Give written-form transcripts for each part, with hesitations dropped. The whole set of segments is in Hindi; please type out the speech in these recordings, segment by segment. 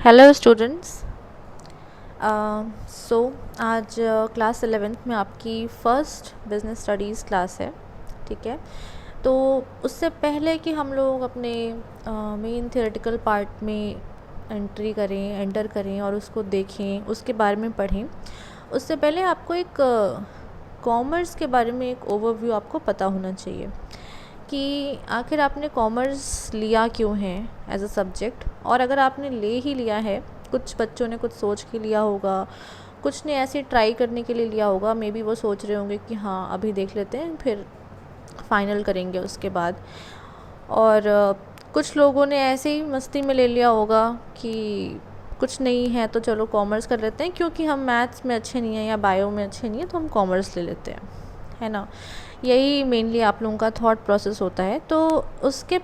Hello students. सो आज क्लास 11th में आपकी फ़र्स्ट बिज़नेस स्टडीज़ क्लास है। ठीक है, तो उससे पहले कि हम लोग अपने मेन थियोरेटिकल पार्ट में एंटर करें और उसको देखें, उसके बारे में पढ़ें, उससे पहले आपको एक कॉमर्स के बारे में एक ओवरव्यू आपको पता होना चाहिए कि आखिर आपने कॉमर्स लिया क्यों है एज अ सब्जेक्ट। और अगर आपने ले ही लिया है, कुछ बच्चों ने कुछ सोच के लिया होगा, कुछ ने ऐसे ट्राई करने के लिए लिया होगा, मे बी वो सोच रहे होंगे कि हाँ अभी देख लेते हैं फिर फाइनल करेंगे उसके बाद। और कुछ लोगों ने ऐसे ही मस्ती में ले लिया होगा कि कुछ नहीं है तो चलो कॉमर्स कर लेते हैं, क्योंकि हम मैथ्स में अच्छे नहीं हैं या बायो में अच्छे नहीं हैं तो हम कॉमर्स ले लेते हैं, है ना। यही मेनली आप लोगों का थॉट प्रोसेस होता है। तो इससे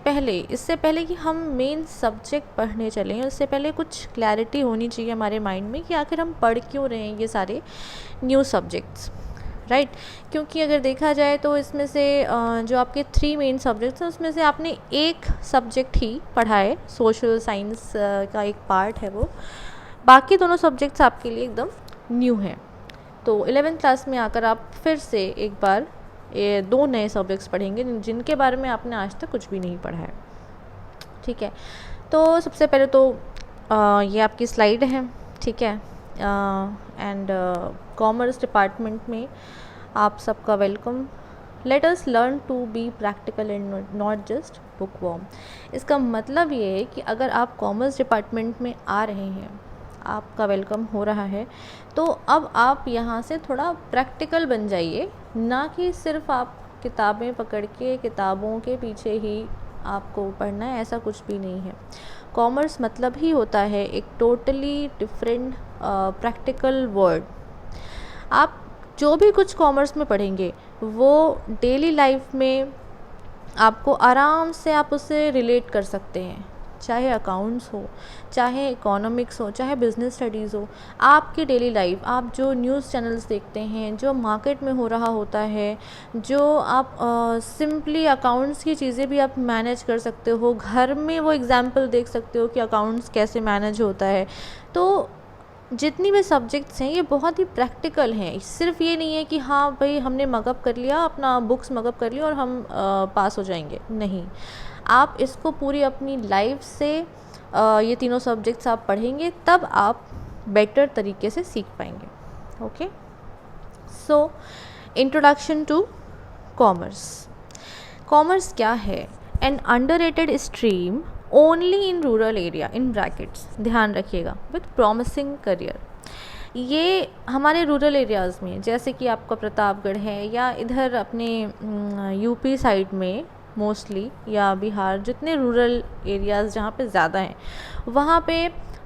पहले कि हम मेन सब्जेक्ट पढ़ने चलें, उससे पहले कुछ क्लैरिटी होनी चाहिए हमारे माइंड में कि आखिर हम पढ़ क्यों रहे हैं ये सारे न्यू सब्जेक्ट्स, राइट। क्योंकि अगर देखा जाए तो इसमें से जो आपके 3 मेन सब्जेक्ट्स हैं उसमें से आपने एक सब्जेक्ट ही पढ़ा है, सोशल साइंस का एक पार्ट है वो, बाकी दोनों सब्जेक्ट्स आपके लिए एकदम न्यू हैं। तो 11th क्लास में आकर आप फिर से एक बार ये 2 नए सब्जेक्ट्स पढ़ेंगे जिनके बारे में आपने आज तक कुछ भी नहीं पढ़ा है। ठीक है, तो सबसे पहले तो ये आपकी स्लाइड है। ठीक है, एंड कॉमर्स डिपार्टमेंट में आप सबका welcome. Let us learn to be practical and not just book worm. इसका मतलब ये है कि अगर आप कॉमर्स डिपार्टमेंट में आ रहे हैं, आपका वेलकम हो रहा है, तो अब आप यहाँ से थोड़ा प्रैक्टिकल बन जाइए, ना कि सिर्फ आप किताबें पकड़ के किताबों के पीछे ही आपको पढ़ना है, ऐसा कुछ भी नहीं है। कॉमर्स मतलब ही होता है एक टोटली डिफरेंट प्रैक्टिकल वर्ड। आप जो भी कुछ कॉमर्स में पढ़ेंगे वो डेली लाइफ में आपको आराम से आप उससे रिलेट कर सकते हैं, चाहे अकाउंट्स हो, चाहे इकोनॉमिक्स हो, चाहे बिज़नेस स्टडीज़ हो। आपकी डेली लाइफ, आप जो न्यूज़ चैनल्स देखते हैं, जो मार्केट में हो रहा होता है, जो आप सिंपली अकाउंट्स की चीज़ें भी आप मैनेज कर सकते हो, घर में वो एग्जांपल देख सकते हो कि अकाउंट्स कैसे मैनेज होता है। तो जितनी भी सब्जेक्ट्स हैं ये बहुत ही प्रैक्टिकल हैं। सिर्फ ये नहीं है कि हाँ भाई हमने मगअप कर लिया, अपना बुक्स मगअप कर लिया और हम पास हो जाएंगे, नहीं। आप इसको पूरी अपनी लाइफ से ये तीनों सब्जेक्ट्स आप पढ़ेंगे, तब आप बेटर तरीके से सीख पाएंगे। Okay, so introduction to commerce. Commerce क्या है? An underrated stream only in rural area, in brackets, ध्यान रखिएगा, विथ प्रॉमिसिंग करियर। ये हमारे रूरल एरियाज़ में, जैसे कि आपका प्रतापगढ़ है या इधर अपने यूपी साइड में मोस्टली, या बिहार, जितने रूरल एरियाज़ जहाँ पे ज़्यादा हैं वहाँ पे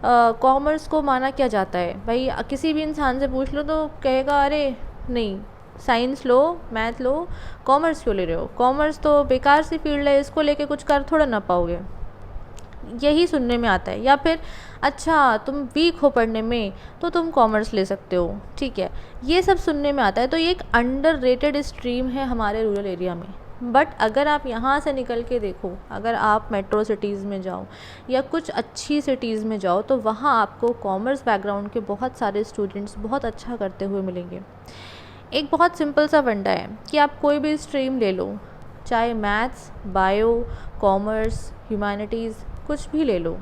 कॉमर्स को माना क्या जाता है। भाई किसी भी इंसान से पूछ लो तो कहेगा अरे नहीं, साइंस लो, मैथ लो, कॉमर्स क्यों ले रहे हो, कॉमर्स तो बेकार सी फील्ड है, इसको लेके कुछ कर थोड़ा ना पाओगे, यही सुनने में आता है। या फिर अच्छा तुम वीक हो पढ़ने में तो तुम कॉमर्स ले सकते हो, ठीक है, ये सब सुनने में आता है। तो ये एक अंडररेटेड स्ट्रीम है हमारे रूरल एरिया में। बट अगर आप यहाँ से निकल के देखो, अगर आप मेट्रो सिटीज़ में जाओ या कुछ अच्छी सिटीज़ में जाओ, तो वहाँ आपको कॉमर्स बैकग्राउंड के बहुत सारे स्टूडेंट्स बहुत अच्छा करते हुए मिलेंगे। एक बहुत सिंपल सा फंडा है कि आप कोई भी स्ट्रीम ले लो, चाहे मैथ्स, बायो, कॉमर्स, ह्यूमैनिटीज़, कुछ भी ले लो,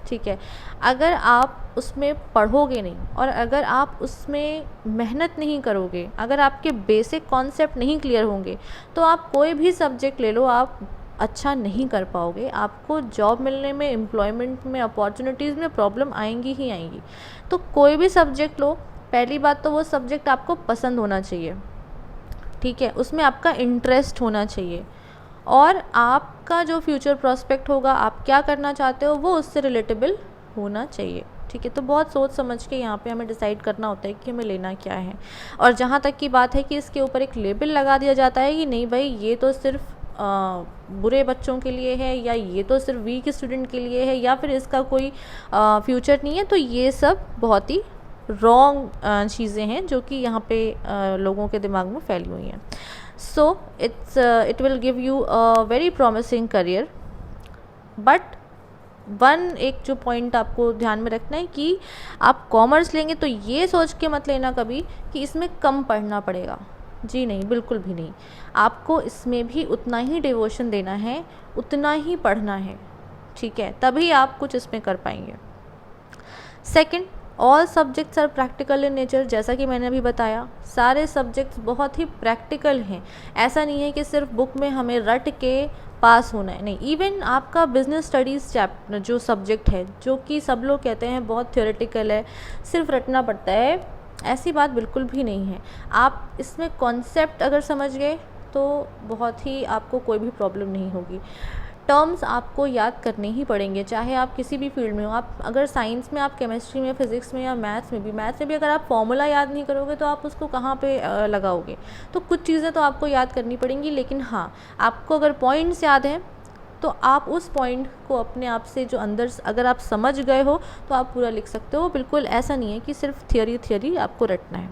ठीक है, अगर आप उसमें पढ़ोगे नहीं और अगर आप उसमें मेहनत नहीं करोगे, अगर आपके बेसिक कॉन्सेप्ट नहीं क्लियर होंगे, तो आप कोई भी सब्जेक्ट ले लो, आप अच्छा नहीं कर पाओगे। आपको जॉब मिलने में, एम्प्लॉयमेंट में, अपॉर्चुनिटीज़ में प्रॉब्लम आएंगी ही आएंगी। तो कोई भी सब्जेक्ट लो, पहली बात तो वो सब्जेक्ट आपको पसंद होना चाहिए, ठीक है, उसमें आपका इंटरेस्ट होना चाहिए, और आपका जो फ्यूचर प्रोस्पेक्ट होगा, आप क्या करना चाहते हो, वो उससे रिलेटेबल होना चाहिए, ठीक है। तो बहुत सोच समझ के यहाँ पे हमें डिसाइड करना होता है कि हमें लेना क्या है। और जहाँ तक की बात है कि इसके ऊपर एक लेबल लगा दिया जाता है कि नहीं भाई ये तो सिर्फ बुरे बच्चों के लिए है, या ये तो सिर्फ वीक स्टूडेंट के लिए है, या फिर इसका कोई फ्यूचर नहीं है, तो ये सब बहुत ही रॉन्ग चीज़ें हैं जो कि यहाँ पे लोगों के दिमाग में फैली हुई हैं। So it will give you a very promising career, but एक जो पॉइंट आपको ध्यान में रखना है कि आप कॉमर्स लेंगे तो ये सोच के मत लेना कभी कि इसमें कम पढ़ना पड़ेगा। जी नहीं, बिल्कुल भी नहीं। आपको इसमें भी उतना ही डिवोशन देना है, उतना ही पढ़ना है, ठीक है, तभी आप कुछ इसमें कर पाएंगे। Second, all subjects are practical in nature. जैसा कि मैंने अभी बताया, सारे सब्जेक्ट्स बहुत ही प्रैक्टिकल हैं। ऐसा नहीं है कि सिर्फ बुक में हमें रट के पास होना है, नहीं। इवन आपका बिजनेस स्टडीज़ चैप्टर जो सब्जेक्ट है, जो कि सब लोग कहते हैं बहुत थियोरेटिकल है, सिर्फ रटना पड़ता है, ऐसी बात बिल्कुल भी नहीं है। आप इसमें कॉन्सेप्ट अगर समझ गए तो बहुत ही आपको कोई भी प्रॉब्लम नहीं होगी। टर्म्स आपको याद करने ही पड़ेंगे, चाहे आप किसी भी फील्ड में हो। आप अगर साइंस में, आप केमिस्ट्री में, फिज़िक्स में या मैथ्स में भी अगर आप फॉर्मूला याद नहीं करोगे तो आप उसको कहाँ पे लगाओगे। तो कुछ चीज़ें तो आपको याद करनी पड़ेंगी, लेकिन हाँ, आपको अगर पॉइंट्स याद हैं तो आप उस पॉइंट को अपने आप से जो अंदर अगर आप समझ गए हो तो आप पूरा लिख सकते हो। बिल्कुल ऐसा नहीं है कि सिर्फ थियोरी आपको रटना है।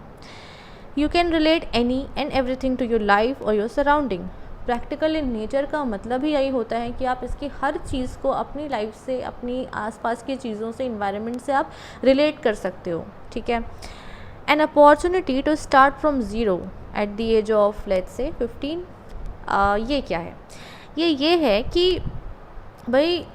You can relate any and everything to your life और your surrounding. Practical in nature का मतलब ही यही होता है कि आप इसकी हर चीज़ को अपनी लाइफ से, अपनी आसपास की चीज़ों से, इन्वायरमेंट से आप रिलेट कर सकते हो, ठीक है। An opportunity to start from zero at the age of let's say 15। ये क्या है? ये है कि भाई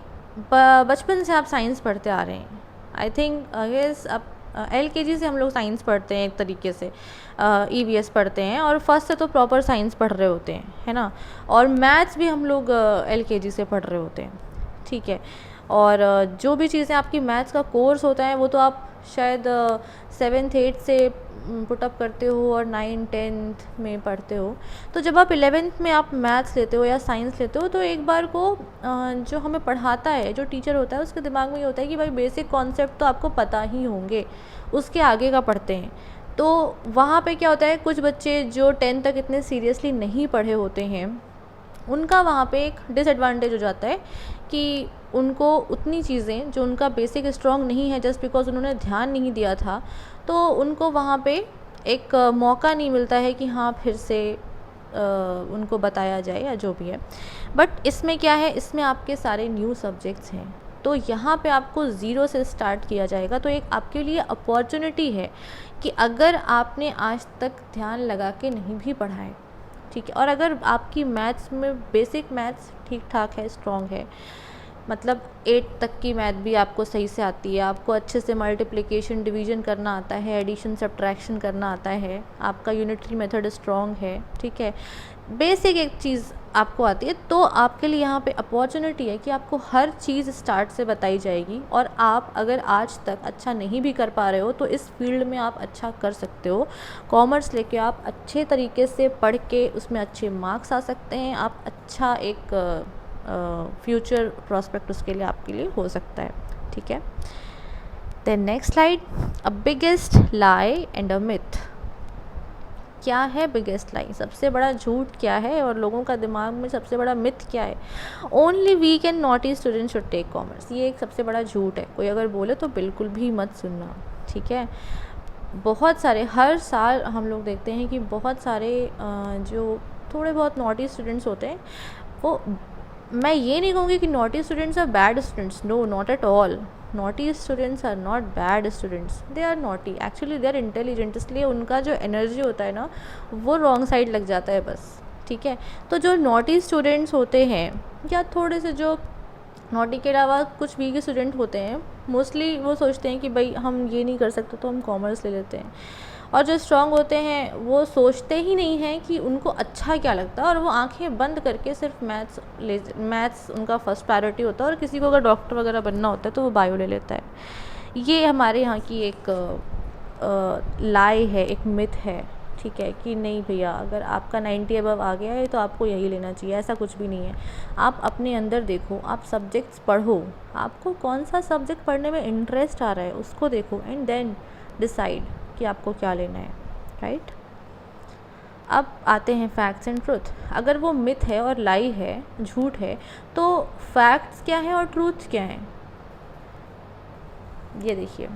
बचपन से आप साइंस पढ़ते आ रहे हैं। आई थिंक गेस आप LKG से हम लोग साइंस पढ़ते हैं, एक तरीके से EVS पढ़ते हैं, और फर्स्ट से तो प्रॉपर साइंस पढ़ रहे होते हैं, है ना। और मैथ्स भी हम लोग LKG से पढ़ रहे होते हैं, ठीक है। और जो भी चीज़ें आपकी मैथ्स का कोर्स होता है वो तो आप शायद 7th 8th से पुटअप करते हो और 9th 10th में पढ़ते हो। तो जब आप 11th में आप मैथ्स लेते हो या साइंस लेते हो तो एक बार को जो हमें पढ़ाता है, जो टीचर होता है, उसके दिमाग में ये होता है कि भाई बेसिक कॉन्सेप्ट तो आपको पता ही होंगे, उसके आगे का पढ़ते हैं। तो वहाँ पे क्या होता है, कुछ बच्चे जो 10th तक इतने सीरियसली नहीं पढ़े होते हैं, उनका वहाँ पे एक डिसएडवांटेज हो जाता है कि उनको उतनी चीज़ें जो उनका बेसिक स्ट्रॉन्ग नहीं है, जस्ट बिकॉज उन्होंने ध्यान नहीं दिया था, तो उनको वहाँ पे एक मौका नहीं मिलता है कि हाँ फिर से उनको बताया जाए या जो भी है। बट इसमें क्या है, इसमें आपके सारे न्यू सब्जेक्ट्स हैं, तो यहाँ पे आपको ज़ीरो से स्टार्ट किया जाएगा। तो एक आपके लिए अपॉर्चुनिटी है कि अगर आपने आज तक ध्यान लगा के नहीं भी पढ़ा है, ठीक है, और अगर आपकी मैथ्स में बेसिक मैथ्स ठीक ठाक है, स्ट्रॉन्ग है, मतलब 8 तक की मैथ भी आपको सही से आती है, आपको अच्छे से मल्टीप्लिकेशन डिवीजन करना आता है, एडिशन सब्ट्रैक्शन करना आता है, आपका यूनिटरी मेथड स्ट्रॉन्ग है, ठीक है, बेसिक एक चीज़ आपको आती है, तो आपके लिए यहाँ पे अपॉर्चुनिटी है कि आपको हर चीज़ स्टार्ट से बताई जाएगी। और आप अगर आज तक अच्छा नहीं भी कर पा रहे हो तो इस फील्ड में आप अच्छा कर सकते हो। कॉमर्स लेके आप अच्छे तरीके से पढ़ के उसमें अच्छे मार्क्स आ सकते हैं, आप अच्छा एक फ्यूचर प्रोस्पेक्ट उसके लिए आपके लिए हो सकता है, ठीक है। Then next slide, a biggest lie and a myth. क्या है बिगेस्ट लाई, सबसे बड़ा झूठ क्या है, और लोगों का दिमाग में सबसे बड़ा मिथ क्या है? Only weak and naughty student should take commerce. ये एक सबसे बड़ा झूठ है। कोई अगर बोले तो बिल्कुल भी मत सुनना, ठीक है। बहुत सारे हर साल हम लोग देखते हैं कि बहुत सारे जो थोड़े बहुत नॉटी स्टूडेंट्स होते हैं, वो, मैं ये नहीं कहूँगी कि naughty students are bad students, no, not at all. Naughty students are not bad students, they are naughty, actually they are intelligent, इसलिए उनका जो एनर्जी होता है ना वो रॉन्ग साइड लग जाता है बस, ठीक है। तो जो नॉटी स्टूडेंट्स होते हैं या थोड़े से जो नॉटी के अलावा कुछ भी के स्टूडेंट होते हैं, मोस्टली वो सोचते हैं कि भाई हम ये नहीं कर सकते तो हम कॉमर्स ले लेते हैं। और जो स्ट्रांग होते हैं वो सोचते ही नहीं हैं कि उनको अच्छा क्या लगता है, और वो आंखें बंद करके सिर्फ मैथ्स उनका फर्स्ट प्रायोरिटी होता है, और किसी को अगर डॉक्टर वगैरह बनना होता है तो वो बायो ले लेता है। ये हमारे यहाँ की एक लाई है, एक मिथ है, ठीक है, कि नहीं भैया अगर आपका 90 अबव आ गया है तो आपको यही लेना चाहिए, ऐसा कुछ भी नहीं है। आप अपने अंदर देखो, आप सब्जेक्ट्स पढ़ो, आपको कौन सा सब्जेक्ट पढ़ने में इंटरेस्ट आ रहा है उसको देखो, एंड देन डिसाइड कि आपको क्या लेना है, राइट। अब आते हैं फैक्ट्स एंड ट्रूथ। अगर वो मिथ है और लाई है, झूठ है, तो फैक्ट्स क्या है और ट्रूथ क्या है? ये देखिए,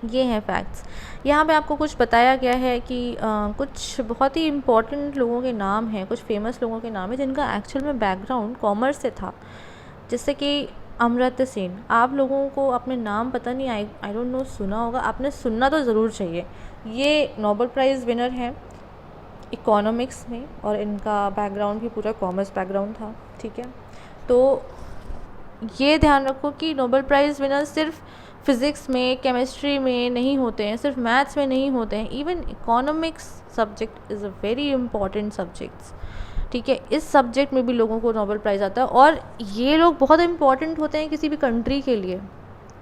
ये हैं फैक्ट्स। यहाँ पे आपको कुछ बताया गया है कि कुछ बहुत ही इम्पोर्टेंट लोगों के नाम हैं, कुछ फेमस लोगों के नाम हैं जिनका एक्चुअल में बैकग्राउंड कॉमर्स से था, जिससे कि अमर्त्य सेन, आप लोगों को अपने नाम पता नहीं, आई डोंट नो सुना होगा, आपने सुनना तो ज़रूर चाहिए। ये नोबेल प्राइज़ विनर हैं इकोनॉमिक्स में, और इनका बैकग्राउंड भी पूरा कॉमर्स बैकग्राउंड था, ठीक है। तो ये ध्यान रखो कि नोबेल प्राइज़ विनर सिर्फ फिज़िक्स में, केमिस्ट्री में नहीं होते हैं, सिर्फ मैथ्स में नहीं होते हैं, even economics subject is a very important subjects, ठीक है। इस सब्जेक्ट में भी लोगों को नोबेल प्राइज़ आता है, और ये लोग बहुत इंपॉर्टेंट होते हैं किसी भी कंट्री के लिए,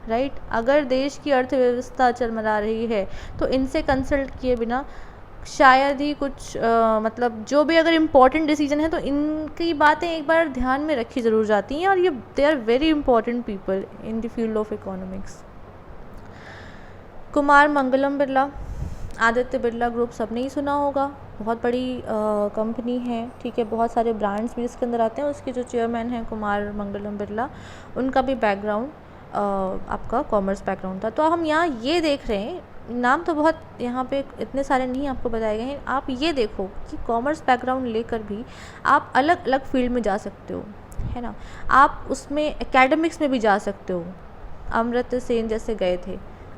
राइट। अगर देश की अर्थव्यवस्था चरमरा रही है तो इनसे कंसल्ट किए बिना शायद ही कुछ मतलब जो भी अगर इम्पॉर्टेंट डिसीजन है तो इनकी बातें एक बार ध्यान में रखी ज़रूर जाती हैं, और ये they are very important people in the field of economics. Kumar Mangalam Birla, Aditya Birla group सबने ही सुना होगा, बहुत बड़ी कंपनी है, ठीक है। बहुत सारे ब्रांड्स भी इसके अंदर आते हैं। उसके जो चेयरमैन हैं कुमार मंगलम बिरला, उनका भी बैकग्राउंड आपका कॉमर्स बैकग्राउंड था। तो हम यहाँ ये देख रहे हैं, नाम तो बहुत यहाँ पे इतने सारे नहीं आपको बताए गए हैं, आप ये देखो कि कॉमर्स बैकग्राउंड लेकर भी आप अलग अलग फील्ड में जा सकते हो, है ना। आप उसमें एकेडमिक्स में भी जा सकते हो, अमर्त्य सेन जैसे गए थे,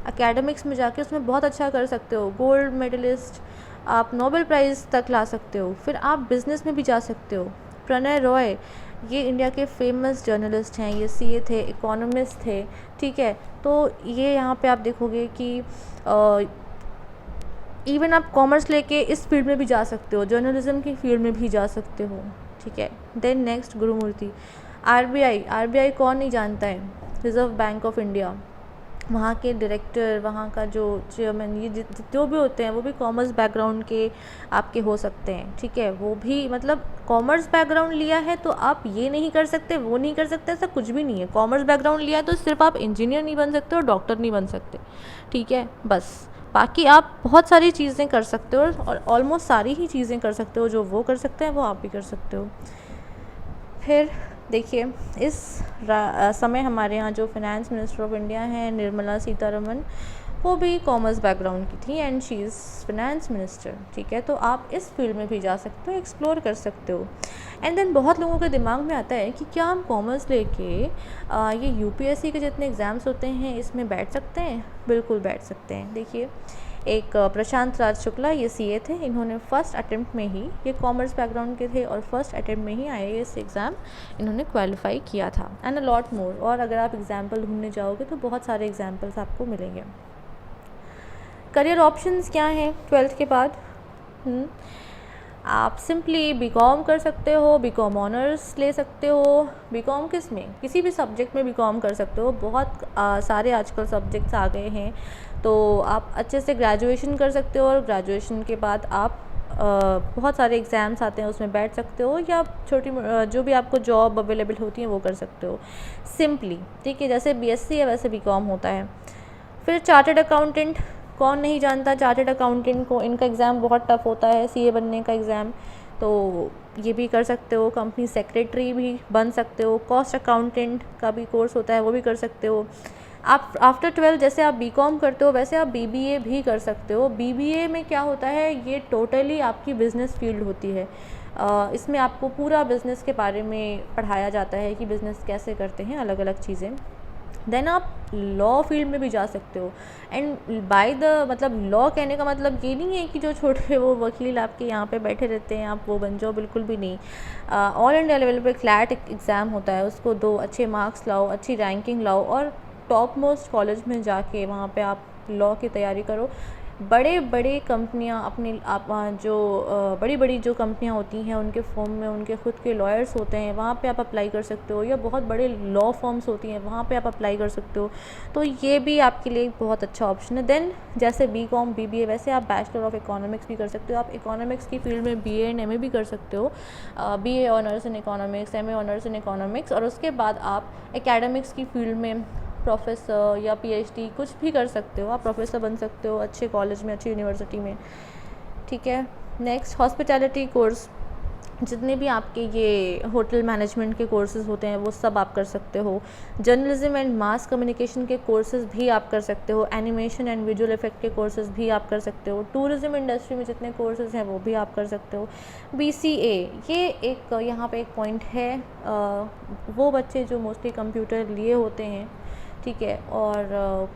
एकेडमिक्स में जाके उसमें बहुत अच्छा कर सकते हो, गोल्ड मेडलिस्ट, आप नोबेल प्राइज़ तक ला सकते हो। फिर आप बिज़नेस में भी जा सकते हो। प्रणय रॉय, ये इंडिया के फेमस जर्नलिस्ट हैं, ये सीए थे, इकोनॉमिस्ट थे, ठीक है। तो ये यहाँ पे आप देखोगे कि इवन आप कॉमर्स लेके इस फील्ड में भी जा सकते हो, जर्नलिज्म की फील्ड में भी जा सकते हो, ठीक है। देन नेक्स्ट गुरुमूर्ति, आरबीआई कौन नहीं जानता है, रिज़र्व बैंक ऑफ इंडिया, वहाँ के डायरेक्टर, वहाँ का जो चेयरमैन, ये जो भी होते हैं वो भी कॉमर्स बैकग्राउंड के आपके हो सकते हैं, ठीक है। वो भी मतलब कॉमर्स बैकग्राउंड लिया है तो आप ये नहीं कर सकते, वो नहीं कर सकते, ऐसा कुछ भी नहीं है। कॉमर्स बैकग्राउंड लिया है तो सिर्फ आप इंजीनियर नहीं बन सकते और डॉक्टर नहीं बन सकते, ठीक है। बस बाकी आप बहुत सारी चीज़ें कर सकते हो, और ऑलमोस्ट सारी ही चीज़ें कर सकते हो, जो वो कर सकते हैं वो आप भी कर सकते हो। फिर देखिए, इस समय हमारे यहाँ जो फाइनेंस मिनिस्टर ऑफ इंडिया हैं निर्मला सीतारमण, वो भी कॉमर्स बैकग्राउंड की थी, and she is finance minister, ठीक है। तो आप इस फील्ड में भी जा सकते हो, एक्सप्लोर कर सकते हो। एंड देन बहुत लोगों के दिमाग में आता है कि क्या हम कॉमर्स लेके ये यूपीएससी के जितने एग्ज़ाम्स होते हैं इसमें बैठ सकते हैं? बिल्कुल बैठ सकते हैं। देखिए, एक प्रशांत राज शुक्ला, ये सीए थे, इन्होंने फर्स्ट अटेम्प्ट में ही, ये कॉमर्स बैकग्राउंड के थे, और फर्स्ट अटेम्प्ट में ही आईएएस एग्ज़ाम इन्होंने क्वालिफाई किया था, एंड अ लॉट मोर। और अगर आप एग्जाम्पल ढूंढने जाओगे तो बहुत सारे एग्जाम्पल्स आपको मिलेंगे। करियर ऑप्शंस क्या हैं 12th के बाद? आप सिंपली बीकॉम कर सकते हो, बीकॉम ऑनर्स ले सकते हो। बीकॉम किस में? किसी भी सब्जेक्ट में बीकॉम कर सकते हो, बहुत सारे आजकल सब्जेक्ट्स आ गए हैं। तो आप अच्छे से ग्रेजुएशन कर सकते हो, और ग्रेजुएशन के बाद आप बहुत सारे एग्ज़ाम्स आते हैं उसमें बैठ सकते हो, या छोटी जो भी आपको जॉब अवेलेबल होती है वो कर सकते हो सिंपली, ठीक है। जैसे बीएससी है वैसे बीकॉम होता है। फिर चार्टर्ड अकाउंटेंट, कौन नहीं जानता चार्टर्ड अकाउंटेंट को, इनका एग्ज़ाम बहुत टफ होता है, सीए बनने का एग्ज़ाम, तो ये भी कर सकते हो। कंपनी सेक्रेटरी भी बन सकते हो। कॉस्ट अकाउंटेंट का भी कोर्स होता है, वो भी कर सकते हो। आप आफ्टर 12 जैसे आप बीकॉम करते हो वैसे आप बीबीए भी कर सकते हो। बीबीए में क्या होता है, ये टोटली आपकी बिज़नेस फील्ड होती है। इसमें आपको पूरा बिज़नेस के बारे में पढ़ाया जाता है कि बिज़नेस कैसे करते हैं, अलग अलग चीज़ें। देन आप लॉ फील्ड में भी जा सकते हो। एंड बाय द मतलब लॉ कहने का मतलब ये नहीं है कि जो छोटे वो वकील आपके यहाँ पे बैठे रहते हैं आप वो बन जाओ, बिल्कुल भी नहीं। ऑल इंडिया लेवल पे क्लैट एग्ज़ाम होता है, उसको दो, अच्छे मार्क्स लाओ, अच्छी रैंकिंग लाओ, और टॉप मोस्ट कॉलेज में जाके वहाँ पे आप लॉ की तैयारी करो। बड़े बड़े कंपनियाँ अपनी जो बड़ी बड़ी जो कंपनियाँ होती हैं उनके फॉर्म में उनके खुद के लॉयर्स होते हैं, वहाँ पे आप अप्लाई कर सकते हो, या बहुत बड़े लॉ फॉर्म्स होती हैं वहाँ पे आप अप्लाई कर सकते हो। तो ये भी आपके लिए एक बहुत अच्छा ऑप्शन है। देन जैसे बीकॉम बीबीए वैसे आप बैचलर ऑफ इकोनॉमिक्स भी कर सकते हो। आप इकोनॉमिक्स की फील्ड में बीए एंड एमए भी कर सकते हो, BA honours in economics, MA honours in economics, और उसके बाद आप एकेडमिक्स की फील्ड में प्रोफेसर या पीएचडी कुछ भी कर सकते हो। आप प्रोफेसर बन सकते हो अच्छे कॉलेज में, अच्छी यूनिवर्सिटी में, ठीक है। नेक्स्ट हॉस्पिटैलिटी कोर्स, जितने भी आपके ये होटल मैनेजमेंट के कोर्सेज़ होते हैं वो सब आप कर सकते हो। जर्नलिज्म एंड मास कम्युनिकेशन के कोर्सेज़ भी आप कर सकते हो। एनिमेशन एंड विजुअल इफ़ेक्ट के कोर्सेज़ भी आप कर सकते हो। टूरिज़्म इंडस्ट्री में जितने कोर्सेज़ हैं वो भी आप कर सकते हो। BCA ये एक यहाँ पे एक पॉइंट है, वो बच्चे जो मोस्टली कंप्यूटर लिए होते हैं, ठीक है, और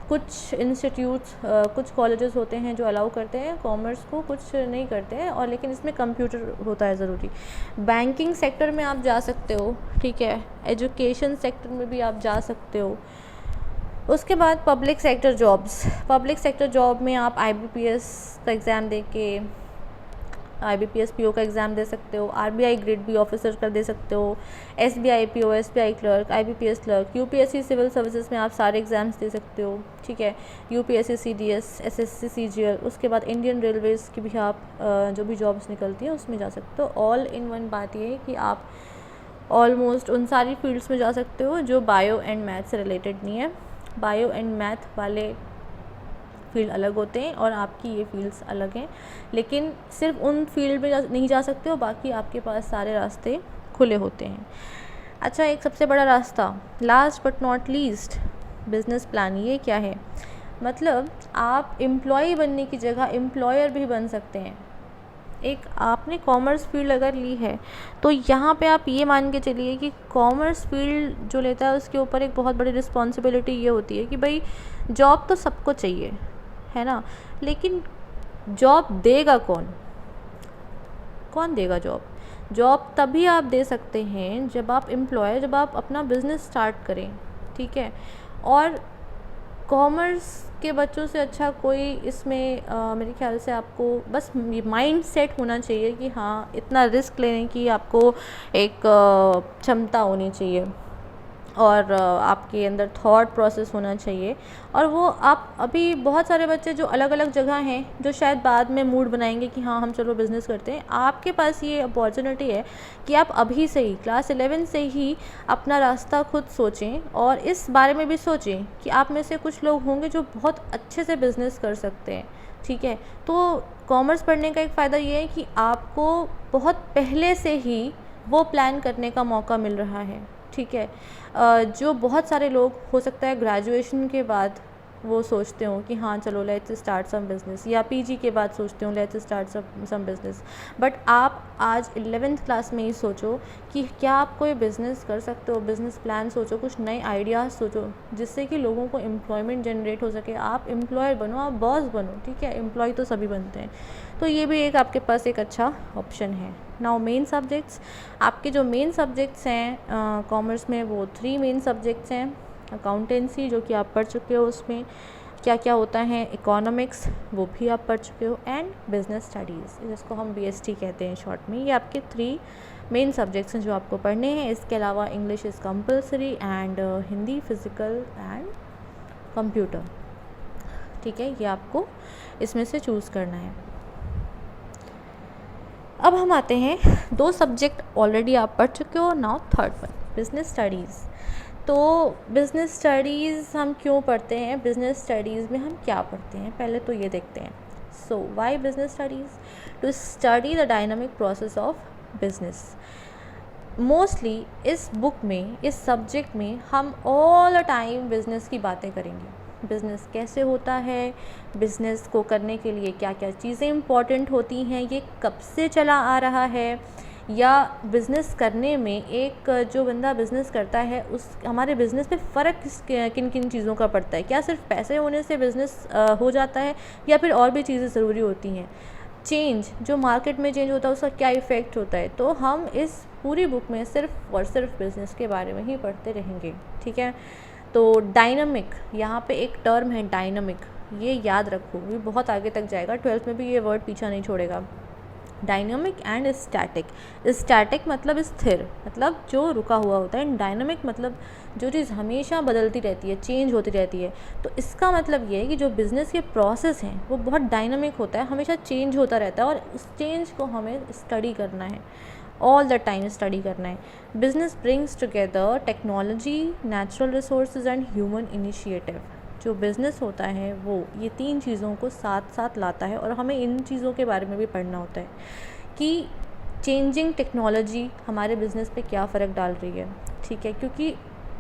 कुछ इंस्टीट्यूट्स कुछ कॉलेजेस होते हैं जो अलाउ करते हैं कॉमर्स को, कुछ नहीं करते हैं, और लेकिन इसमें कंप्यूटर होता है ज़रूरी। बैंकिंग सेक्टर में आप जा सकते हो, ठीक है, एजुकेशन सेक्टर में भी आप जा सकते हो। उसके बाद पब्लिक सेक्टर जॉब में आप IBPS का एग्ज़ाम दे के IBPS PO का एग्ज़ाम दे सकते हो। RBI ग्रेड बी ऑफिसर का दे सकते हो। SBI PO, SBI clerk, IBPS clerk, UPSC civil services में आप सारे एग्ज़ाम्स दे सकते हो, ठीक है। UPSC CDS, SSC CGL, उसके बाद इंडियन रेलवेज़ की भी आप जो भी जॉब्स निकलती हैं उसमें जा सकते हो। ऑल इन वन बात ये है कि आप ऑलमोस्ट उन सारी फील्ड्स में जा सकते हो जो बायो एंड मैथ से रिलेटेड नहीं है। बायो एंड मैथ वाले फील्ड अलग होते हैं और आपकी ये फील्ड्स अलग हैं, लेकिन सिर्फ उन फील्ड में नहीं जा सकते हो, बाकी आपके पास सारे रास्ते खुले होते हैं। अच्छा, एक सबसे बड़ा रास्ता, last but not least, business plan. ये क्या है? मतलब आप एम्प्लॉय बनने की जगह एम्प्लॉयर भी बन सकते हैं। एक आपने कॉमर्स फील्ड अगर ली है तो यहाँ पे आप ये मान के चलिए कि कॉमर्स फील्ड जो लेता है उसके ऊपर एक बहुत बड़ी रिस्पॉन्सिबिलिटी ये होती है कि भाई जॉब तो सबको चाहिए, है ना, लेकिन जॉब देगा कौन? कौन देगा जॉब? जॉब तभी आप दे सकते हैं जब आप अपना बिज़नेस स्टार्ट करें, ठीक है। और कॉमर्स के बच्चों से अच्छा कोई इसमें मेरे ख्याल से आपको बस माइंड सेट होना चाहिए कि हाँ, इतना रिस्क लेने की आपको एक क्षमता होनी चाहिए, और आपके अंदर थॉट प्रोसेस होना चाहिए। और वो आप अभी बहुत सारे बच्चे जो अलग अलग जगह हैं जो शायद बाद में मूड बनाएंगे कि हाँ हम चलो बिज़नेस करते हैं, आपके पास ये अपॉर्चुनिटी है कि आप अभी से ही क्लास 11 से ही अपना रास्ता खुद सोचें, और इस बारे में भी सोचें कि आप में से कुछ लोग होंगे जो बहुत अच्छे से बिज़नेस कर सकते हैं, ठीक है। तो कॉमर्स पढ़ने का एक फ़ायदा ये है कि आपको बहुत पहले से ही वो प्लान करने का मौका मिल रहा है, ठीक है। जो बहुत सारे लोग हो सकता है ग्रेजुएशन के बाद वो सोचते हो कि हाँ चलो लेट्स स्टार्ट सम बिज़नेस, या PG के बाद सोचते हो let's start some business, but आप आज 11th क्लास में ही सोचो कि क्या आप कोई बिज़नेस कर सकते हो। बिज़नेस प्लान सोचो, कुछ नए आइडियाज़ सोचो जिससे कि लोगों को एम्प्लॉयमेंट जनरेट हो सके। आप एम्प्लॉयर बनो, आप बॉस बनो, ठीक है, एम्प्लॉय तो सभी बनते हैं। तो ये भी एक आपके पास एक अच्छा ऑप्शन है। नाउ मेन सब्जेक्ट्स, आपके जो मेन सब्जेक्ट्स हैं कॉमर्स में वो 3 मेन सब्जेक्ट्स हैं। अकाउंटेंसी जो कि आप पढ़ चुके हो, उसमें क्या क्या होता है, इकोनॉमिक्स वो भी आप पढ़ चुके हो, एंड बिज़नेस स्टडीज़ जिसको हम BST कहते हैं शॉर्ट में। ये आपके 3 मेन सब्जेक्ट्स हैं जो आपको पढ़ने हैं। इसके अलावा English is compulsory, and Hindi, physical and computer, ठीक है, ये आपको इसमें से चूज़ करना है। अब हम आते हैं 2 सब्जेक्ट ऑलरेडी आप पढ़ चुके हो, now third one, business studies. तो बिज़नेस स्टडीज़ हम क्यों पढ़ते हैं, बिज़नेस स्टडीज़ में हम क्या पढ़ते हैं, पहले तो ये देखते हैं। So why business studies? To study the dynamic process of business. Mostly इस बुक में, इस सब्जेक्ट में हम ऑल द टाइम बिज़नेस की बातें करेंगे। बिज़नेस कैसे होता है, बिज़नेस को करने के लिए क्या क्या चीज़ें इम्पॉर्टेंट होती हैं, ये कब से चला आ रहा है, या बिज़नेस करने में एक जो बंदा बिज़नेस करता है उस हमारे बिज़नेस पे फ़र्क किन किन चीज़ों का पड़ता है, क्या सिर्फ पैसे होने से बिज़नेस हो जाता है या फिर और भी चीज़ें ज़रूरी होती हैं, चेंज जो मार्केट में चेंज होता है उसका क्या इफ़ेक्ट होता है। तो हम इस पूरी बुक में सिर्फ और सिर्फ बिज़नेस के बारे में ही पढ़ते रहेंगे, ठीक है। तो डायनामिक, यहाँ पे एक टर्म है डायनामिक, ये याद रखो, ये बहुत आगे तक जाएगा, 12th में भी ये वर्ड पीछा नहीं छोड़ेगा। Dynamic and static. स्टैटिक मतलब स्थिर, मतलब जो रुका हुआ होता है। डायनामिक मतलब जो चीज़ हमेशा बदलती रहती है, चेंज होती रहती है। तो इसका मतलब ये है कि जो बिज़नेस के प्रोसेस हैं वो बहुत डायनामिक होता है, हमेशा चेंज होता रहता है, और उस चेंज को हमें स्टडी करना है, ऑल द टाइम स्टडी करना है। Business brings together technology, natural resources and human initiative. जो बिज़नेस होता है वो ये 3 चीज़ों को साथ साथ लाता है, और हमें इन चीज़ों के बारे में भी पढ़ना होता है कि चेंजिंग टेक्नोलॉजी हमारे बिज़नेस पे क्या फ़र्क डाल रही है, ठीक है, क्योंकि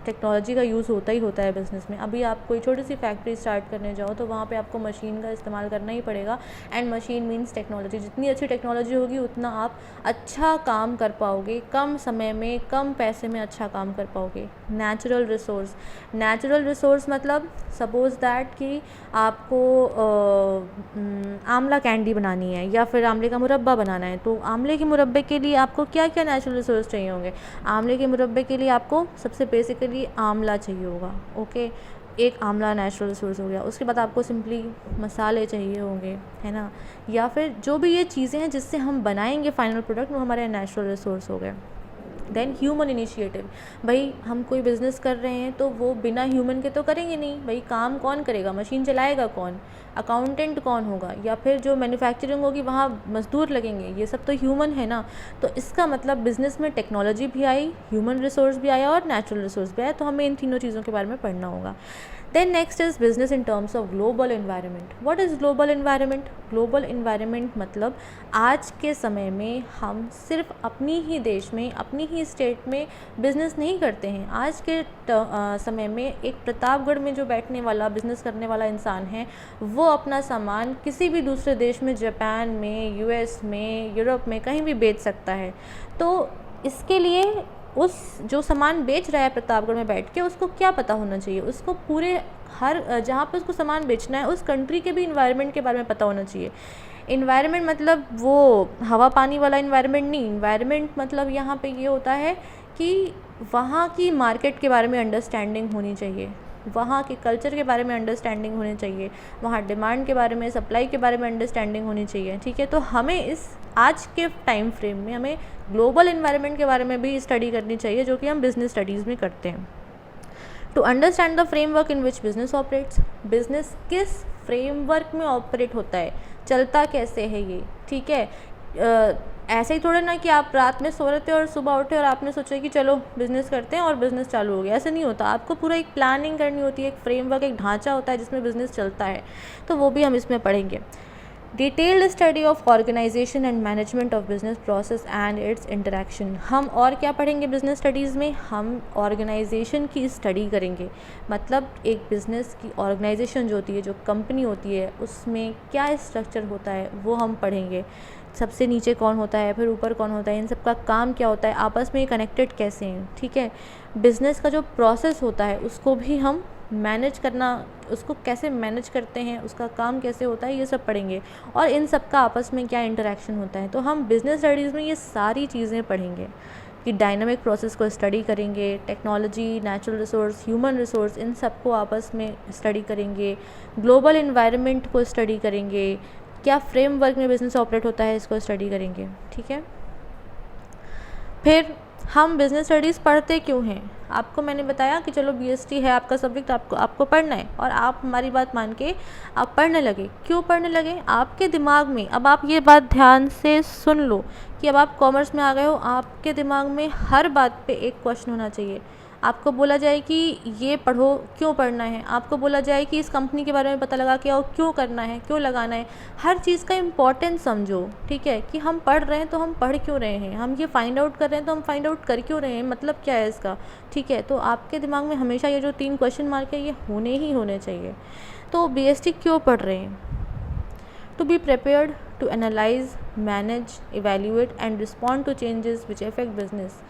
टेक्नोलॉजी का यूज़ होता ही होता है बिज़नेस में। अभी आप कोई छोटी सी फैक्ट्री स्टार्ट करने जाओ तो वहाँ पे आपको मशीन का इस्तेमाल करना ही पड़ेगा, एंड मशीन मीन्स टेक्नोलॉजी। जितनी अच्छी टेक्नोलॉजी होगी उतना आप अच्छा काम कर पाओगे, कम समय में कम पैसे में अच्छा काम कर पाओगे। नेचुरल रिसोर्स मतलब सपोज़ दैट कि आपको आंवला कैंडी बनानी है या फिर आंवले का मुरब्बा बनाना है, तो आंवले के मुरब्बे के लिए आपको क्या क्या नेचुरल रिसोर्स चाहिए होंगे। आंवले के मुरब्बे के लिए आपको सबसे बेसिकली आंवला चाहिए होगा, ओके, एक आंवला नेचुरल रिसोर्स हो गया। उसके बाद आपको सिंपली मसाले चाहिए होंगे, है ना, या फिर जो भी ये चीज़ें हैं जिससे हम बनाएंगे फाइनल प्रोडक्ट, वो हमारे नेचुरल रिसोर्स हो गए। देन ह्यूमन इनिशिएटिव, भाई हम कोई बिज़नेस कर रहे हैं तो वो बिना ह्यूमन के तो करेंगे नहीं, भाई काम कौन करेगा, मशीन चलाएगा कौन, अकाउंटेंट कौन होगा, या फिर जो मैन्युफैक्चरिंग होगी वहाँ मज़दूर लगेंगे, ये सब तो ह्यूमन है ना। तो इसका मतलब बिज़नेस में टेक्नोलॉजी भी आई, ह्यूमन रिसोर्स भी आया और नेचुरल रिसोर्स भी आया, तो हमें इन तीनों चीज़ों के बारे में पढ़ना होगा। Then next is business in terms of global environment. What is global environment? Global environment मतलब आज के समय में हम सिर्फ अपनी ही देश में, अपनी ही स्टेट में बिज़नेस नहीं करते हैं। आज के समय में एक प्रतापगढ़ में जो बैठने वाला बिज़नेस करने वाला इंसान है, वो अपना सामान किसी भी दूसरे देश में, जापान में, यूएस में, यूरोप में कहीं भी बेच सकता है। तो इसके लिए उस जो सामान बेच रहा है प्रतापगढ़ में बैठ के, उसको क्या पता होना चाहिए, उसको पूरे हर जहाँ पे उसको सामान बेचना है उस कंट्री के भी इन्वायरमेंट के बारे में पता होना चाहिए। इन्वायरमेंट मतलब वो हवा पानी वाला इन्वायरमेंट नहीं, इन्वायरमेंट मतलब यहाँ पे ये होता है कि वहाँ की मार्केट के बारे में अंडरस्टैंडिंग होनी चाहिए, वहाँ के कल्चर के बारे में अंडरस्टैंडिंग होनी चाहिए, वहाँ डिमांड के बारे में, सप्लाई के बारे में अंडरस्टैंडिंग होनी चाहिए, ठीक है। तो हमें इस आज के टाइम फ्रेम में हमें ग्लोबल एनवायरनमेंट के बारे में भी स्टडी करनी चाहिए, जो कि हम बिज़नेस स्टडीज़ में करते हैं। To understand the framework in which business operates, business किस फ्रेमवर्क में ऑपरेट होता है, चलता कैसे है ये, ठीक है। ऐसे ही थोड़ा ना कि आप रात में सो रहे थे और सुबह उठे और आपने सोचा कि चलो बिज़नेस करते हैं और बिज़नेस चालू हो गया, ऐसे नहीं होता। आपको पूरा एक प्लानिंग करनी होती है, एक फ्रेमवर्क, एक ढांचा होता है जिसमें बिज़नेस चलता है, तो वो भी हम इसमें पढ़ेंगे। Detailed study of organisation and management of business process and its interaction. हम और क्या पढ़ेंगे बिजनेस स्टडीज़ में, हम ऑर्गेनाइजेशन की स्टडी करेंगे। मतलब एक बिज़नेस की ऑर्गेनाइजेशन जो होती है, जो कंपनी होती है, उसमें क्या स्ट्रक्चर होता है वो हम पढ़ेंगे। सबसे नीचे कौन होता है, फिर ऊपर कौन होता है, इन सब का काम क्या होता है, आपस में कनेक्टेड कैसे हैं, ठीक है। बिज़नेस का जो प्रोसेस होता है उसको भी हम मैनेज करना, उसको कैसे मैनेज करते हैं, उसका काम कैसे होता है, ये सब पढ़ेंगे। और इन सब का आपस में क्या इंटरेक्शन होता है, तो हम बिज़नेस स्टडीज़ में ये सारी चीज़ें पढ़ेंगे कि डायनामिक प्रोसेस को स्टडी करेंगे, technology, natural resource, human resource, इन सब को आपस में स्टडी करेंगे, ग्लोबल इन्वायरमेंट को स्टडी करेंगे, क्या फ्रेमवर्क में बिज़नेस ऑपरेट होता है इसको स्टडी करेंगे, ठीक है। फिर हम बिज़नेस स्टडीज़ पढ़ते क्यों हैं, आपको मैंने बताया कि चलो बीएसटी है आपका सब्जेक्ट, आपको पढ़ना है, और आप हमारी बात मान के आप पढ़ने लगे। क्यों पढ़ने लगे, आपके दिमाग में, अब आप ये बात ध्यान से सुन लो कि अब आप कॉमर्स में आ गए हो, आपके दिमाग में हर बात पे एक क्वेश्चन होना चाहिए। आपको बोला जाए कि ये पढ़ो, क्यों पढ़ना है, आपको बोला जाए कि इस कंपनी के बारे में पता लगा के आओ, क्यों करना है, क्यों लगाना है, हर चीज़ का इम्पोर्टेंस समझो, ठीक है। कि हम पढ़ रहे हैं तो हम पढ़ क्यों रहे हैं, हम ये फाइंड आउट कर रहे हैं तो हम फाइंड आउट कर क्यों रहे हैं, मतलब क्या है इसका, ठीक है। तो आपके दिमाग में हमेशा ये जो 3 क्वेश्चन मार्क है ये होने ही होने चाहिए। तो बीएसटी क्यों पढ़ रहे हैं, to be prepared to analyse, manage, evaluate and respond to changes which affect business.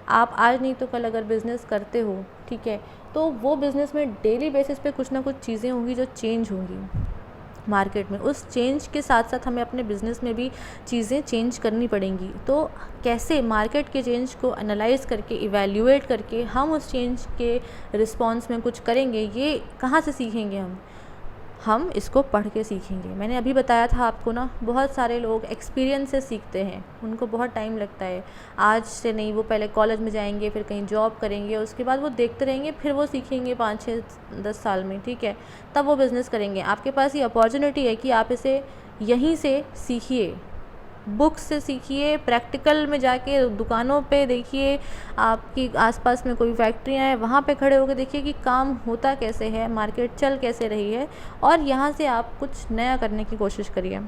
आप आज नहीं तो कल अगर बिज़नेस करते हो, ठीक है, तो वो बिज़नेस में डेली बेसिस पे कुछ ना कुछ चीज़ें होंगी जो चेंज होंगी मार्केट में। उस चेंज के साथ साथ हमें अपने बिज़नेस में भी चीज़ें चेंज करनी पड़ेंगी। तो कैसे मार्केट के चेंज को एनालाइज करके, इवैल्यूएट करके हम उस चेंज के रिस्पॉन्स में कुछ करेंगे, ये कहाँ से सीखेंगे हम इसको पढ़ के सीखेंगे। मैंने अभी बताया था आपको ना, बहुत सारे लोग एक्सपीरियंस से सीखते हैं, उनको बहुत टाइम लगता है। आज से नहीं, वो पहले कॉलेज में जाएंगे, फिर कहीं जॉब करेंगे, उसके बाद वो देखते रहेंगे, फिर वो सीखेंगे 5, 6, 10 साल में, ठीक है, तब वो बिज़नेस करेंगे। आपके पास ये अपॉर्चुनिटी है कि आप इसे यहीं से सीखिए, बुक्स से सीखिए, प्रैक्टिकल में जाके दुकानों पे देखिए, आपकी आसपास में कोई फैक्ट्रियाँ हैं वहाँ पे खड़े होकर देखिए कि काम होता कैसे है, मार्केट चल कैसे रही है, और यहाँ से आप कुछ नया करने की कोशिश करिए।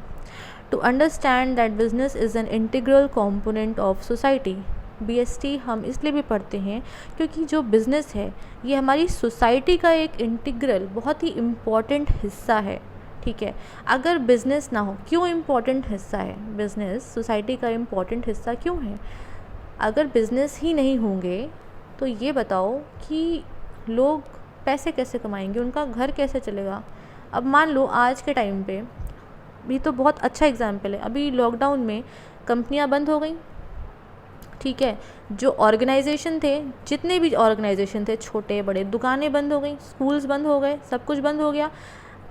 To understand that business is an integral component of society. BST हम इसलिए भी पढ़ते हैं क्योंकि जो बिज़नेस है ये हमारी सोसाइटी का एक इंटीग्रल बहुत ही इम्पॉर्टेंट हिस्सा है, ठीक है। अगर बिज़नेस ना हो, क्यों इम्पॉर्टेंट हिस्सा है बिज़नेस, सोसाइटी का इम्पॉर्टेंट हिस्सा क्यों है? अगर बिज़नेस ही नहीं होंगे तो ये बताओ कि लोग पैसे कैसे कमाएंगे, उनका घर कैसे चलेगा? अब मान लो आज के टाइम पे भी तो बहुत अच्छा एग्जाम्पल है, अभी लॉकडाउन में कंपनियां बंद हो गई, ठीक है। जो ऑर्गेनाइजेशन थे, जितने भी ऑर्गेनाइजेशन थे, छोटे बड़े, दुकानें बंद हो गई, स्कूल्स बंद हो गए, सब कुछ बंद हो गया।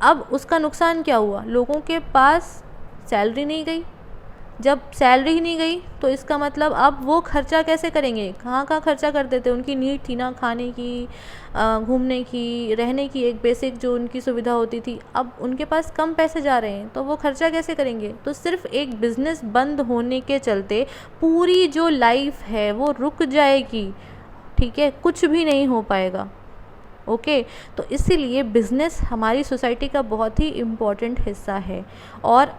अब उसका नुकसान क्या हुआ? लोगों के पास सैलरी नहीं गई। जब सैलरी ही नहीं गई तो इसका मतलब अब वो खर्चा कैसे करेंगे? कहाँ कहाँ खर्चा करते थे? उनकी नीड थी ना खाने की, घूमने की, रहने की, एक बेसिक जो उनकी सुविधा होती थी। अब उनके पास कम पैसे जा रहे हैं तो वो खर्चा कैसे करेंगे? तो सिर्फ एक बिज़नेस बंद होने के चलते पूरी जो लाइफ है वो रुक जाएगी, ठीक है, कुछ भी नहीं हो पाएगा। ओके तो इसीलिए बिज़नेस हमारी सोसाइटी का बहुत ही इम्पॉर्टेंट हिस्सा है। और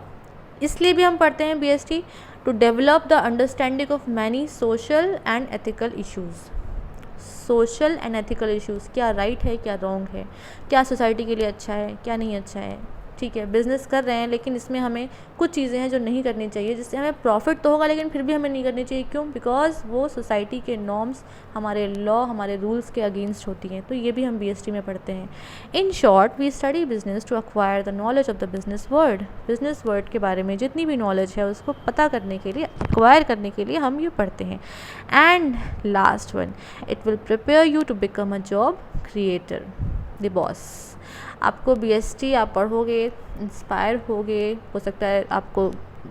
इसलिए भी हम पढ़ते हैं BST to develop the understanding of many social and ethical issues. Social and ethical issues, क्या राइट है, क्या रॉन्ग है, क्या सोसाइटी के लिए अच्छा है, क्या नहीं अच्छा है, ठीक है। बिज़नेस कर रहे हैं लेकिन इसमें हमें कुछ चीज़ें हैं जो नहीं करनी चाहिए, जिससे हमें प्रॉफिट तो होगा लेकिन फिर भी हमें नहीं करनी चाहिए। क्यों? बिकॉज वो सोसाइटी के नॉर्म्स, हमारे लॉ, हमारे रूल्स के अगेंस्ट होती हैं। तो ये भी हम BST में पढ़ते हैं। In short we study business to acquire the knowledge of the business world. Business world के बारे में जितनी भी नॉलेज है उसको पता करने के लिए, एक्वायर करने के लिए हम ये पढ़ते हैं। And last one, it will prepare you to become a job creator, the boss. आपको BST आप पढ़ोगे, इंस्पायर होगे, हो सकता है आपको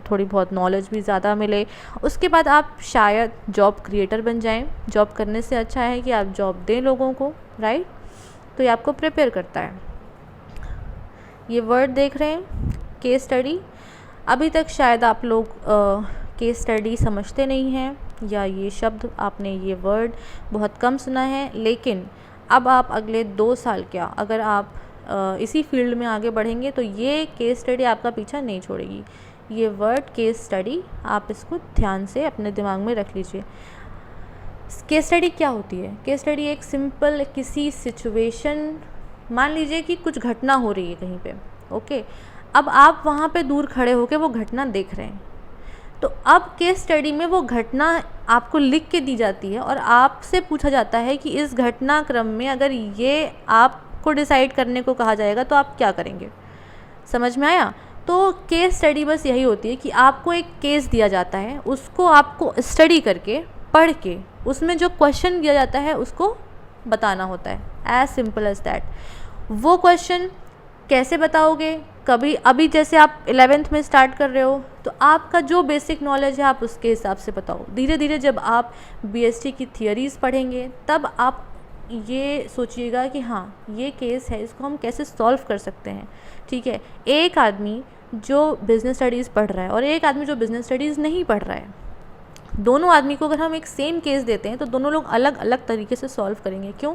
थोड़ी बहुत नॉलेज भी ज़्यादा मिले, उसके बाद आप शायद जॉब क्रिएटर बन जाएं। जॉब करने से अच्छा है कि आप जॉब दें लोगों को, राइट। तो ये आपको प्रिपेयर करता है। ये वर्ड देख रहे हैं, केस स्टडी। अभी तक शायद आप लोग केस स्टडी समझते नहीं हैं, या ये शब्द आपने, ये वर्ड बहुत कम सुना है। लेकिन अब आप अगले 2 साल क्या, अगर आप इसी फील्ड में आगे बढ़ेंगे तो ये केस स्टडी आपका पीछा नहीं छोड़ेगी। ये वर्ड केस स्टडी, आप इसको ध्यान से अपने दिमाग में रख लीजिए। केस स्टडी क्या होती है? केस स्टडी एक सिंपल किसी सिचुएशन, मान लीजिए कि कुछ घटना हो रही है कहीं पे, ओके। अब आप वहाँ पे दूर खड़े होकर वो घटना देख रहे हैं, तो अब केस स्टडी में वो घटना आपको लिख के दी जाती है और आपसे पूछा जाता है कि इस घटनाक्रम में अगर ये आपको डिसाइड करने को कहा जाएगा तो आप क्या करेंगे। समझ में आया? तो केस स्टडी बस यही होती है कि आपको एक केस दिया जाता है, उसको आपको स्टडी करके, पढ़ के, उसमें जो क्वेश्चन दिया जाता है उसको बताना होता है। As simple as that. वो क्वेश्चन कैसे बताओगे? कभी अभी जैसे आप 11th में स्टार्ट कर रहे हो तो आपका जो बेसिक नॉलेज है आप उसके हिसाब से बताओ। धीरे धीरे जब आप BST की थियरीज़ पढ़ेंगे तब आप ये सोचिएगा कि हाँ ये केस है, इसको हम कैसे सॉल्व कर सकते हैं, ठीक है। एक आदमी जो बिज़नेस स्टडीज़ पढ़ रहा है और एक आदमी जो बिज़नेस स्टडीज़ नहीं पढ़ रहा है, दोनों आदमी को अगर हम एक सेम केस देते हैं तो दोनों लोग अलग अलग तरीके से सॉल्व करेंगे। क्यों?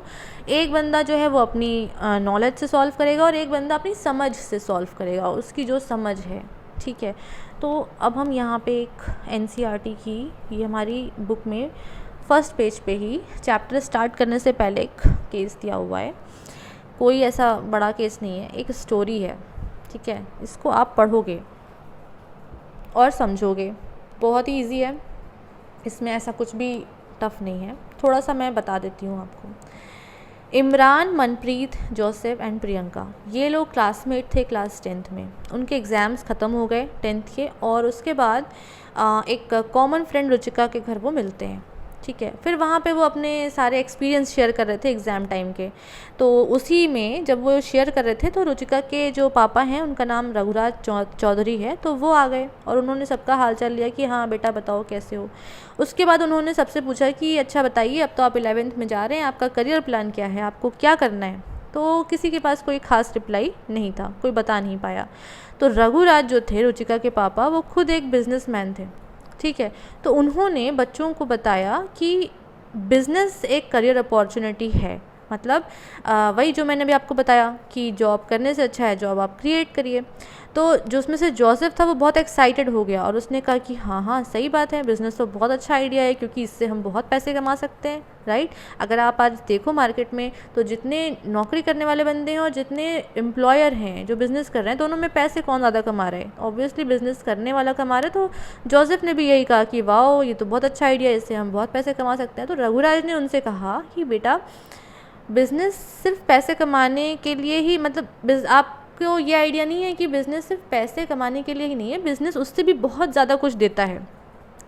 एक बंदा जो है वो अपनी नॉलेज से सॉल्व करेगा और एक बंदा अपनी समझ से सॉल्व करेगा, उसकी जो समझ है, ठीक है। तो अब हम यहाँ पे एक NCERT की, ये हमारी बुक में फर्स्ट पेज पे ही चैप्टर स्टार्ट करने से पहले एक केस दिया हुआ है। कोई ऐसा बड़ा केस नहीं है, एक स्टोरी है, ठीक है। इसको आप पढ़ोगे और समझोगे, बहुत ही ईजी है, इसमें ऐसा कुछ भी टफ नहीं है। थोड़ा सा मैं बता देती हूँ आपको। इमरान, मनप्रीत, जोसेफ एंड प्रियंका, ये लोग क्लासमेट थे क्लास 10th में। उनके एग्ज़ाम्स ख़त्म हो गए 10th के, और उसके बाद एक कॉमन फ्रेंड रुचिका के घर वो मिलते हैं, ठीक है। फिर वहाँ पे वो अपने सारे एक्सपीरियंस शेयर कर रहे थे एग्ज़ाम टाइम के। तो उसी में जब वो शेयर कर रहे थे तो रुचिका के जो पापा हैं, उनका नाम रघुराज चौधरी है, तो वो आ गए और उन्होंने सबका हालचाल लिया कि हाँ बेटा बताओ कैसे हो। उसके बाद उन्होंने सबसे पूछा कि अच्छा बताइए, अब तो आप 11th में जा रहे हैं, आपका करियर प्लान क्या है, आपको क्या करना है। तो किसी के पास कोई ख़ास रिप्लाई नहीं था, कोई बता नहीं पाया। तो रघुराज जो थे रुचिका के पापा, वो खुद एक बिजनेसमैन थे, ठीक है। तो उन्होंने बच्चों को बताया कि बिज़नेस एक करियर अपॉर्चुनिटी है, मतलब वही जो मैंने भी आपको बताया कि जॉब करने से अच्छा है जॉब आप क्रिएट करिए। तो जो उसमें से जोसेफ था वो बहुत एक्साइटेड हो गया और उसने कहा कि हाँ हाँ सही बात है, बिज़नेस तो बहुत अच्छा आइडिया है क्योंकि इससे हम बहुत पैसे कमा सकते हैं, राइट। अगर आप आज देखो मार्केट में तो जितने नौकरी करने वाले बंदे हैं और जितने एम्प्लॉयर हैं जो बिज़नेस कर रहे हैं, दोनों में पैसे कौन ज़्यादा कमा रहे हैं? ऑब्वियसली बिज़नेस करने वाला कमा रहे। तो जोसेफ ने भी यही कहा कि वाओ ये तो बहुत अच्छा आइडिया है, इससे हम बहुत पैसे कमा सकते हैं। तो रघुराज ने उनसे कहा कि बेटा बिज़नेस सिर्फ पैसे कमाने के लिए ही, मतलब आपको ये आइडिया नहीं है कि बिज़नेस सिर्फ पैसे कमाने के लिए ही नहीं है, बिज़नेस उससे भी बहुत ज़्यादा कुछ देता है,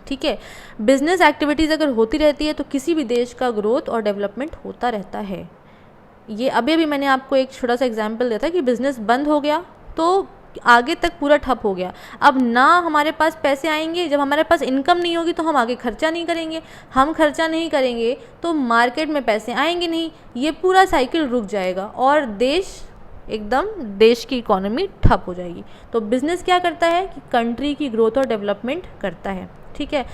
ठीक है। बिज़नेस एक्टिविटीज़ अगर होती रहती है तो किसी भी देश का ग्रोथ और डेवलपमेंट होता रहता है। ये अभी मैंने आपको एक छोटा सा एग्जांपल दिया था कि बिज़नेस बंद हो गया तो आगे तक पूरा ठप हो गया। अब ना हमारे पास पैसे आएंगे, जब हमारे पास इनकम नहीं होगी तो हम आगे खर्चा नहीं करेंगे, हम खर्चा नहीं करेंगे तो मार्केट में पैसे आएंगे नहीं, ये पूरा साइकिल रुक जाएगा और देश की इकोनॉमी ठप हो जाएगी। तो बिज़नेस क्या करता है कि कंट्री की ग्रोथ और डेवलपमेंट करता है, ठीक है।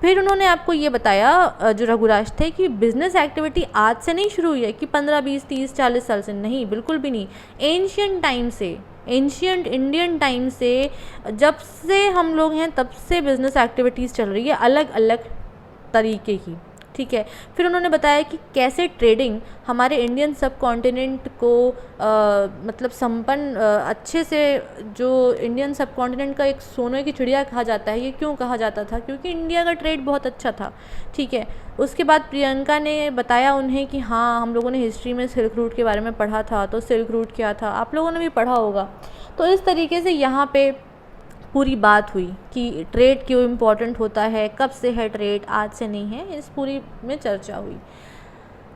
फिर उन्होंने आपको ये बताया जो रघुराज थे कि बिज़नेस एक्टिविटी आज से नहीं शुरू हुई है कि 15, 20, 30, 40 साल से, नहीं, बिल्कुल भी नहीं। एंशियंट टाइम से, एंशियंट इंडियन टाइम से, जब से हम लोग हैं तब से बिज़नेस एक्टिविटीज़ चल रही है अलग अलग तरीके की, ठीक है। फिर उन्होंने बताया कि कैसे ट्रेडिंग हमारे इंडियन सब कॉन्टिनेंट को मतलब संपन्न अच्छे से, जो इंडियन सब कॉन्टिनेंट का एक सोने की चिड़िया कहा जाता है, ये क्यों कहा जाता था? क्योंकि इंडिया का ट्रेड बहुत अच्छा था, ठीक है। उसके बाद प्रियंका ने बताया उन्हें कि हाँ हम लोगों ने हिस्ट्री में सिल्क रूट के बारे में पढ़ा था, तो सिल्क रूट क्या था आप लोगों ने भी पढ़ा होगा। तो इस तरीके से यहाँ पे पूरी बात हुई कि ट्रेड क्यों इम्पोर्टेंट होता है, कब से है ट्रेड, आज से नहीं है, इस पूरी में चर्चा हुई।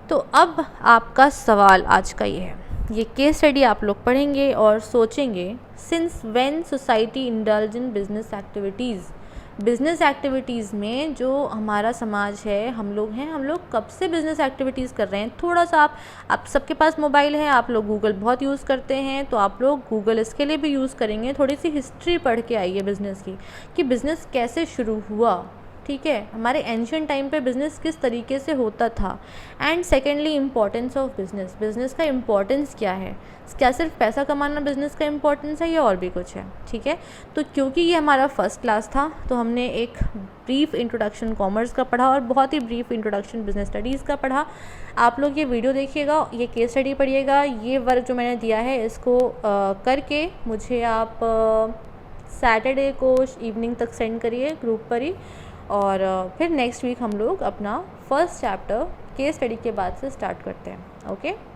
तो अब आपका सवाल आज का ये है, ये केस स्टडी आप लोग पढ़ेंगे और सोचेंगे, since when society indulge in business activities में जो हमारा समाज है, हम लोग कब से बिज़नेस एक्टिविटीज़ कर रहे हैं। थोड़ा सा आप सबके पास मोबाइल है, आप लोग गूगल बहुत यूज़ करते हैं, तो आप लोग गूगल इसके लिए भी यूज़ करेंगे। थोड़ी सी हिस्ट्री पढ़ के आइए बिज़नेस की, कि बिज़नेस कैसे शुरू हुआ, ठीक है, हमारे एंशियंट टाइम पे बिज़नेस किस तरीके से होता था। And secondly importance of business का इम्पॉर्टेंस क्या है, क्या सिर्फ पैसा कमाना बिज़नेस का इम्पॉर्टेंस है या और भी कुछ है, ठीक है। तो क्योंकि ये हमारा फर्स्ट क्लास था तो हमने एक ब्रीफ इंट्रोडक्शन कॉमर्स का पढ़ा और बहुत ही ब्रीफ इंट्रोडक्शन बिज़नेस स्टडीज़ का पढ़ा। आप लोग ये वीडियो देखिएगा, ये केस स्टडी पढ़िएगा, ये वर्क जो मैंने दिया है इसको करके मुझे आप सैटरडे को इवनिंग तक सेंड करिए ग्रुप पर ही, और फिर नेक्स्ट वीक हम लोग अपना फर्स्ट चैप्टर केस स्टडी के बाद से स्टार्ट करते हैं। ओके।